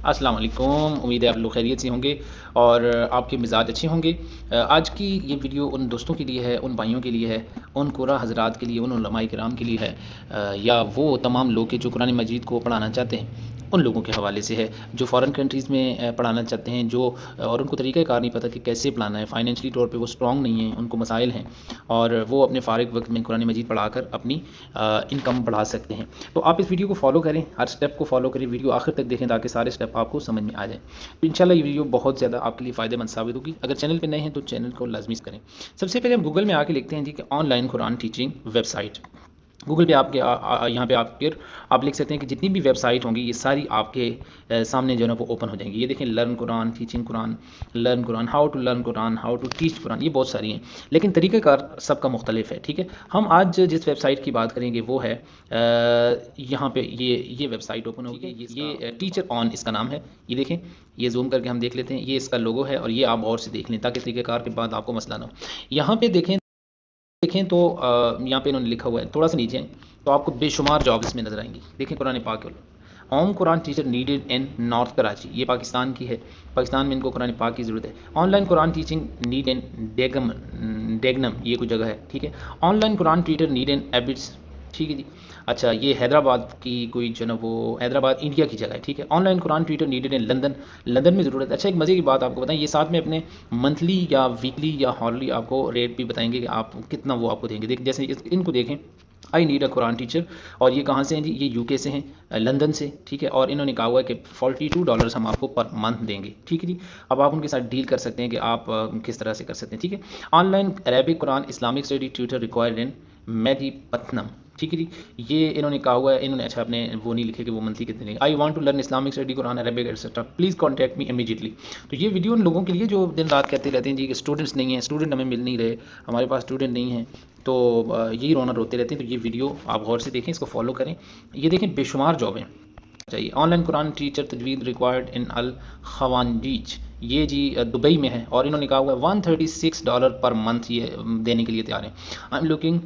अस्सलाम वालेकुम। उम्मीद है आप लोग खैरियत से होंगे और आपके मिजाज अच्छे होंगे। आज की ये वीडियो उन दोस्तों के लिए है, उन भाइयों के लिए है, उन कुरा हज़रात के लिए, उन उलमाए किराम के लिए है, या वो तमाम लोग के जो कुरान मजीद को पढ़ाना चाहते हैं उन लोगों के हवाले से है, जो फ़ॉरेन कंट्रीज़ में पढ़ाना चाहते हैं, जो और उनको तरीक़ाकार नहीं पता कि कैसे पढ़ाना है, फ़ाइनेंशियली तौर पे वो स्ट्रॉन्ग नहीं हैं, उनको मसाइल हैं और वो अपने फ़ारिग वक्त में कुरान मजीद पढ़ाकर अपनी इनकम बढ़ा सकते हैं। तो आप इस वीडियो को फॉलो करें, हर स्टेप को फॉलो करें, वीडियो आखिर तक देखें ताकि सारे स्टेप आपको समझ में आ जाए। तो इंशाल्लाह ये वीडियो बहुत ज़्यादा आपके लिए फ़ायदेमंद साबित होगी। अगर चैनल पे नए हैं तो चैनल को लाजमी करें। सबसे पहले हम गूगल में आके लिखते हैं जी कि online Quran teaching website. Google पे आपके यहाँ पे आप लिख सकते हैं कि जितनी भी वेबसाइट होंगी ये सारी आपके सामने जो है ना वो ओपन हो जाएंगी। ये देखें, learn Quran, teaching Quran, learn Quran, how to learn Quran, how to teach Quran, ये बहुत सारी हैं, लेकिन तरीक़ाकार सबका मुख्तलिफ है। ठीक है, हम आज जिस वेबसाइट की बात करेंगे वो है यहाँ पे ये वेबसाइट ओपन होगी। ये टीचर ऑन इसका नाम है। ये देखें, ये जूम करके हम देख लेते हैं, ये इसका लोगो है और ये आप और से देख लें ताकि तरीक़ाकार के बाद आपको मसला ना हो। यहाँ पे देखें तो यहाँ पे इन्होंने लिखा हुआ है, थोड़ा सा नीचे तो आपको बेशुमार जॉब इसमें नज़र आएंगी। देखें, कुरान पाक home Quran teacher needed in north Karachi, ये पाकिस्तान की है, पाकिस्तान में इनको कुरान पाक की ज़रूरत है। Online Quran teaching need in डेगनम, ये कोई जगह है। ठीक है, online Quran teacher need in एबिट्स, ठीक है जी। अच्छा, ये हैदराबाद की कोई जो ना वो हैदराबाद इंडिया की जगह है। ठीक है, online Quran tutor needed in London, London में ज़रूरत है। अच्छा, एक मज़े की बात आपको बताएं, ये साथ में अपने मंथली या वीकली या हॉर्ली आपको रेट भी बताएंगे कि आप कितना वो आपको देंगे। देख, जैसे इनको देखें, I need a Quran teacher, और ये कहाँ से हैं जी? ये यूके से हैं, लंदन से। ठीक है, और इन्होंने कहा हुआ है कि $42 हम आपको पर मंथ देंगे। ठीक है जी, अब आप उनके साथ डील कर सकते हैं कि आप किस तरह से कर सकते हैं। ठीक है, online Arabic Quran Islamic study tutor required in मेदीपत्तनम। ठीक है जी, ये इन्होंने कहा हुआ है, इन्होंने अच्छा अपने वो नहीं लिखे कि वो मंथली कितने लेंगे। I want to learn Islamic study Quran Arabic etcetera, please contact me immediately. तो ये वीडियो उन लोगों के लिए जो दिन रात कहते रहते हैं जी कि स्टूडेंट्स नहीं हैं, स्टूडेंट हमें मिल नहीं रहे, हमारे पास स्टूडेंट नहीं हैं, तो यही रोना रोते रहते हैं। तो ये वीडियो आप गौर से देखें, इसको फॉलो करें। ये देखें, बेशुमार जॉब चाहिए। ऑनलाइन कुरान टीचर तजवीद रिक्वायर्ड इन अल खवानजीज, ये जी दुबई में है, और इन्होंने कहा हुआ है $136 पर मंथ ये देने के लिए तैयार हैं। I am looking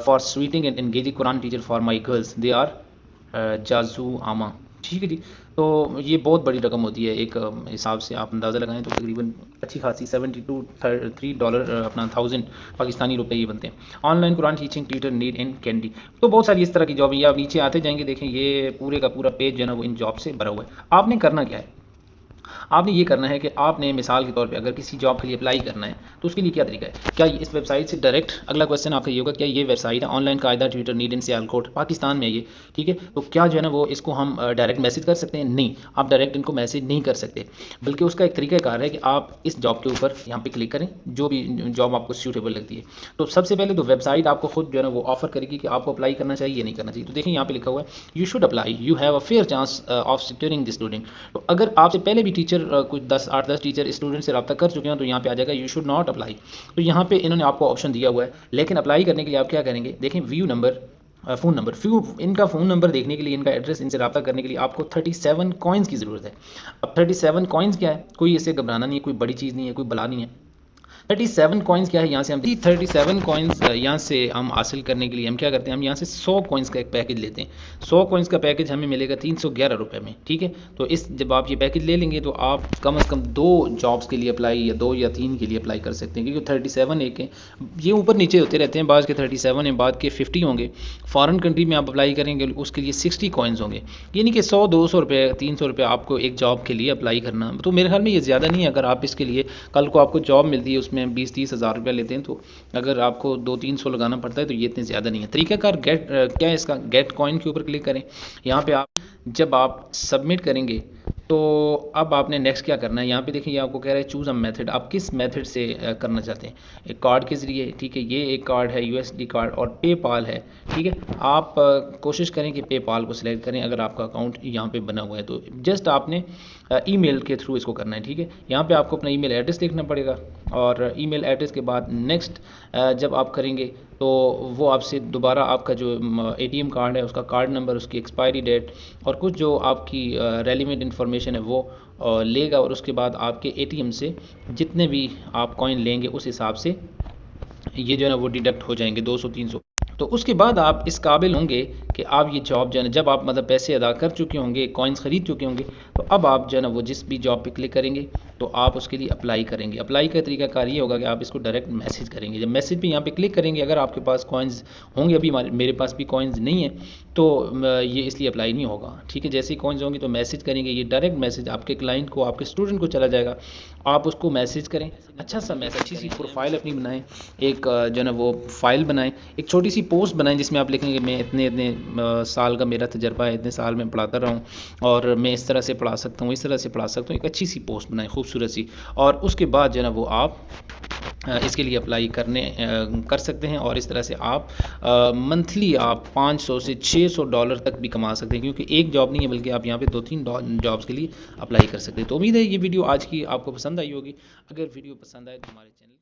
for sweeting and engaging Quran teacher for my girls, they are जाजू आमा। ठीक है जी, तो ये बहुत बड़ी रकम होती है, एक हिसाब से आप अंदाज़ा लगाएं तो तकरीबन अच्छी खासी $73 अपना 1000 पाकिस्तानी रुपए ये बनते हैं। Online Quran teaching tutor need in candy, तो बहुत सारी इस तरह की जॉब है। ये आप नीचे आते जाएंगे, देखें ये पूरे का पूरा पेज जो है ना वो इन जॉब से भरा हुआ है। आपने करना क्या है? आपने ये करना है कि आपने मिसाल के तौर पे अगर किसी जॉब के लिए अप्लाई करना है तो उसके लिए क्या तरीका है? क्या इस वेबसाइट से डायरेक्ट, अगला क्वेश्चन आपका ये होगा, क्या ये वेबसाइट है ऑनलाइन कायदा Twitter need in Sialkot, Pakistan में ये, ठीक है, तो क्या जो है ना वो इसको हम डायरेक्ट मैसेज कर सकते हैं? नहीं, आप डायरेक्ट इनको मैसेज नहीं कर सकते, बल्कि उसका एक तरीकाकार है कि आप इस जॉब के ऊपर यहाँ पे क्लिक करें, जो भी जॉब आपको सूटेबल लगती है। तो सबसे पहले तो वेबसाइट आपको खुद जो है ना वो ऑफर करेगी कि आपको अप्लाई करना चाहिए या नहीं करना चाहिए। तो देखिए यहाँ पे लिखा हुआ है, you should apply, you have a fair chance of securing this student. तो अगर आपसे पहले भी टीचर कुछ 8-10 टीचर स्टूडेंट से रब्ता कर चुके हैं तो यहाँ पे आ जाएगा यू शुड नॉट अप्लाई। तो यहाँ पे इन्होंने आपको ऑप्शन दिया हुआ है, लेकिन अप्लाई करने के लिए आप क्या करेंगे? देखें, व्यू नंबर, फ़ोन नंबर, इनका फ़ोन नंबर देखने के लिए, इनका एड्रेस, इनसे रब्ता करने के लिए आपको 37 कॉइन्स की ज़रूरत है। अब 37 कॉइन्स क्या है? कोई इससे घबराना नहीं है, कोई बड़ी चीज़ नहीं है, कोई बला नहीं है। 37 कॉइन्स क्या है? यहाँ से हम 37 कॉइन्स यहाँ से हम हासिल करने के लिए हम क्या करते हैं? हम यहाँ से 100 कॉइन्स का एक पैकेज लेते हैं। 100 कॉइन्स का पैकेज हमें मिलेगा 311 रुपये में। ठीक है, तो इस जब आप ये पैकेज ले लेंगे तो आप कम से कम 2 जॉब्स के लिए अप्लाई, या 2 या 3 के लिए अप्लाई कर सकते हैं, क्योंकि 37 एक है, ये ऊपर नीचे होते रहते हैं, बाद के 37 हैं, बाद के 50 होंगे। फॉरेन कंट्री में आप अप्लाई करेंगे उसके लिए 60 कॉइन्स होंगे, यानी कि 100-200 रुपये, 300 रुपये आपको एक जॉब के लिए अप्लाई करना। तो मेरे ख्याल में ये ज़्यादा नहीं है। अगर आप इसके लिए कल को आपको जॉब मिलती है, उसमें 20-30 हज़ार रुपया लेते हैं, तो अगर आपको 200-300 लगाना पड़ता है तो ये इतने ज़्यादा नहीं है। तरीकाकार क्या है इसका? गेट कॉइन के ऊपर क्लिक करें। यहाँ पे आप जब आप सबमिट करेंगे तो अब आपने नेक्स्ट क्या करना है? यहाँ पे देखिए, ये आपको कह रहा है चूज़ अ मेथड, आप किस मेथड से करना चाहते हैं? एक कार्ड के ज़रिए, ठीक है, ये एक कार्ड है यूएसडी कार्ड, और पेपाल है। ठीक है, आप कोशिश करें कि पेपाल को सिलेक्ट करें अगर आपका अकाउंट यहाँ पे बना हुआ है तो। जस्ट आपने ईमेल के थ्रू इसको करना है। ठीक है, यहाँ पे आपको अपना ईमेल एड्रेस देखना पड़ेगा, और ईमेल एड्रेस के बाद नेक्स्ट जब आप करेंगे तो वो आपसे दोबारा आपका जो एटीएम कार्ड है उसका कार्ड नंबर, उसकी एक्सपायरी डेट और कुछ जो आपकी रेलिवेंट इन्फॉर्मेशन है वो लेगा, और उसके बाद आपके एटीएम से जितने भी आप कॉइन लेंगे उस हिसाब से ये जो है ना वो डिडक्ट हो जाएंगे, 200-300। तो उसके बाद आप इस काबिल होंगे कि आप ये जॉब जो है ना, जब आप मतलब पैसे अदा कर चुके होंगे, कॉइन्स ख़रीद चुके होंगे, तो अब आप जो है ना वो जिस भी जॉब पे क्लिक करेंगे तो आप उसके लिए अप्लाई करेंगे। अप्लाई का तरीकाकार ये होगा कि आप इसको डायरेक्ट मैसेज करेंगे। जब मैसेज पे यहाँ पे क्लिक करेंगे, अगर आपके पास कॉइन्स होंगे, अभी मेरे पास भी कॉइन्स नहीं है तो ये इसलिए अप्लाई नहीं होगा, ठीक है। जैसे ही कॉइन्स होंगे तो मैसेज करेंगे, ये डायरेक्ट मैसेज आपके क्लाइंट को, आपके स्टूडेंट को चला जाएगा। आप उसको मैसेज करें, अच्छा सा मैसेज, अच्छी सी प्रोफाइल अपनी बनाएं, एक जो है ना वो फाइल बनाएं, एक छोटी सी पोस्ट बनाएं जिसमें आप लिखेंगे मैं इतने इतने साल का मेरा तजर्बा है, इतने साल में पढ़ाता रहा हूँ और मैं इस तरह से पढ़ा सकता हूँ, इस तरह से पढ़ा सकता हूँ। एक अच्छी सी पोस्ट बनाएं, खूबसूरत सी, और उसके बाद जो है ना वो आप इसके लिए अप्लाई कर सकते हैं। और इस तरह से आप मंथली आप $500 से $600 तक भी कमा सकते हैं, क्योंकि एक जॉब नहीं है बल्कि आप यहाँ पे 2-3 जॉब्स के लिए अप्लाई कर सकते हैं। तो उम्मीद है ये वीडियो आज की आपको पसंद आई होगी। अगर वीडियो पसंद आए तो हमारे चैनल